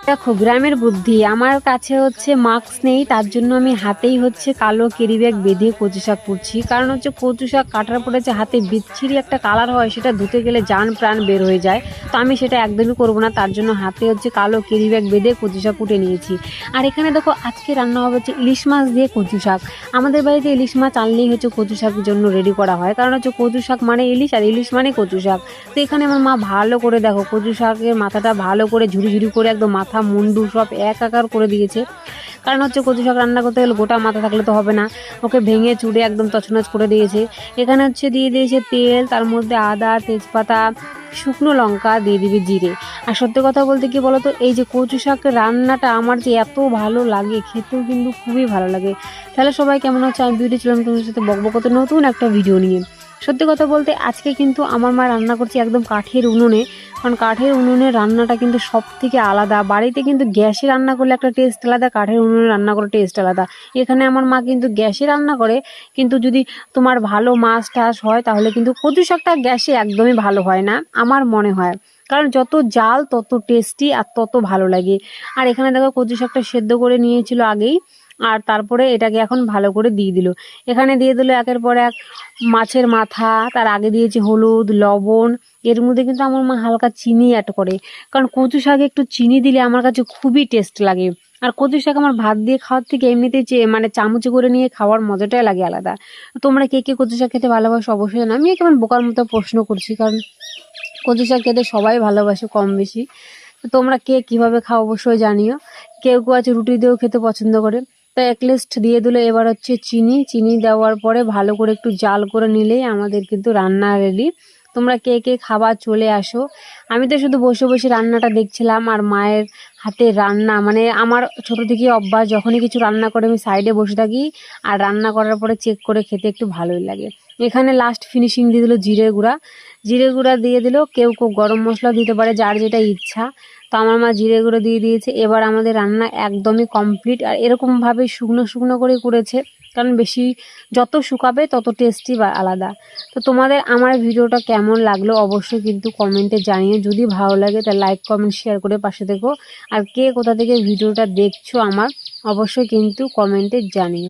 দেখো গ্রামের বুদ্ধি, আমার কাছে মাস্ক নেই, তার জন্য আমি হাতেই কালো ক্যারি ব্যাগ বেঁধে কচু শাক করছি। কারণ কচু শাক কাটার পরে যে হাতে বিচ্ছিরি একটা কালার হয়, সেটা ধুতে গেলে জান প্রাণ বের হয়ে যায়। তো আমি সেটা একদমই করবো না, তার জন্য হাতে কালো ক্যারি ব্যাগ বেঁধে কচু শাক কুটে নিয়েছি। আর এখানে দেখো আজকে রান্না হবে ইলিশ মাছ দিয়ে কচু শাক। আমাদের বাড়িতে ইলিশ মাছ আনলেই কচু শাকের জন্য রেডি করা হয়, কারণ কচু শাক মানে ইলিশ, আর ইলিশ মানে কচু শাক। তো এখানে আমার মা ভালো করে দেখো কচু শাকের মাথাটা ভালো করে ঝুড়ি ঝুড়ি করে একদম মাথা মুন্ডু সব একাকার করে দিয়েছে। কারণ কচু শাক রান্না করতে গেলে গোটা মাথা থাকলে তো হবে না, ওকে ভেঙে চুড়ে একদম তছনছ করে দিয়েছে। এখানে দিয়ে দিয়েছে তেল, তার মধ্যে আদা, তেজপাতা, শুকনো লঙ্কা, দিয়ে দিবি জিরে। আর সত্যি কথা বলতে কি বলতো, এই যে কচু শাক রান্নাটা আমার যে এত ভালো লাগে, খেতেও কিন্তু খুবই ভালো লাগে। তাহলে সবাই কেমন হচ্ছে, আমি বিউটি ছিলাম তোমাদের সাথে বকবকতে নতুন একটা ভিডিও নিয়ে। সত্যি কথা বলতে আজকে কিন্তু আমার মা রান্না করছে একদম কাঠের উনুনে। কারণ কাঠের উনুনের রান্নাটা কিন্তু সব থেকে আলাদা। বাড়িতে কিন্তু গ্যাসে রান্না করলে একটা টেস্ট আলাদা, কাঠের উনুনে রান্না করে টেস্ট আলাদা। এখানে আমার মা কিন্তু গ্যাসে রান্না করে, কিন্তু যদি তোমার ভালো মাছ টাছ হয় তাহলে কিন্তু কচু শাকটা গ্যাসে একদমই ভালো হয় না আমার মনে হয়। কারণ যত জাল তত টেস্টি আর তত ভালো লাগে। আর এখানে দেখো কচু শাকটা সেদ্ধ করে নিয়েছিল আগেই, আর তারপরে এটাকে এখন ভালো করে দিয়ে দিল। এখানে দিয়ে দিল একের পর এক মাছের মাথা, তার আগে দিয়েছে হলুদ, লবণ। এর মধ্যে কিন্তু আমার মা হালকা চিনি অ্যাড করে, কারণ কচু শাকে একটু চিনি দিলে আমার কাছে খুবই টেস্ট লাগে। আর কচু শাক আমার ভাত দিয়ে খাওয়ার থেকে এমনিতেই মানে চামচে করে নিয়ে খাওয়ার মজাটাই লাগে আলাদা। তোমরা কে কে কচু শাক খেতে ভালোবাসো অবশ্যই জানো। আমি কেমন বোকার মতো প্রশ্ন করছি, কারণ কচু শাক খেতে সবাই ভালোবাসে কম বেশি। তো তোমরা কে কীভাবে খাও অবশ্যই জানিও। কেউ কেউ আছে রুটি দিয়েও খেতে পছন্দ করে। তো এক লিস্ট দিয়ে দিল। এবার চিনি দেওয়ার পরে ভালো করে একটু জাল করে নিলেই আমাদের কিন্তু রান্না রেডি। তোমরা কে কে খাবার চলে আসো। আমি তো শুধু বসে বসে রান্নাটা দেখছিলাম, আর মায়ের হাতে রান্না মানে আমার ছোট থেকেই অভ্যাস, যখনই কিছু রান্না করে আমি সাইডে বসে থাকি, আর রান্না করার পরে চেক করে খেতে একটু ভালোই লাগে। এখানে লাস্ট ফিনিশিং দিয়ে দিল জিরে গুঁড়া দিয়ে দিল। কেউ কেউ গরম মশলা দিতে পারে, যার যেটা ইচ্ছা। তো আমার মা জিরে গুঁড়ো দিয়ে দিয়েছে। এবার আমাদের রান্না একদমই কমপ্লিট। আর এরকমভাবে শুকনো শুকনো করে করেছে, কারণ বেশি যত শুকাবে তত টেস্টি বা আলাদা। তো তোমাদের আমার ভিডিওটা কেমন লাগলো অবশ্যই কিন্তু কমেন্টে জানিয়ে। যদি ভালো লাগে তাহলে লাইক কমেন্ট শেয়ার করে পাশে থেকো। আর কে কোথা থেকে ভিডিওটা দেখছো আমার অবশ্যই কিন্তু কমেন্টে জানিও।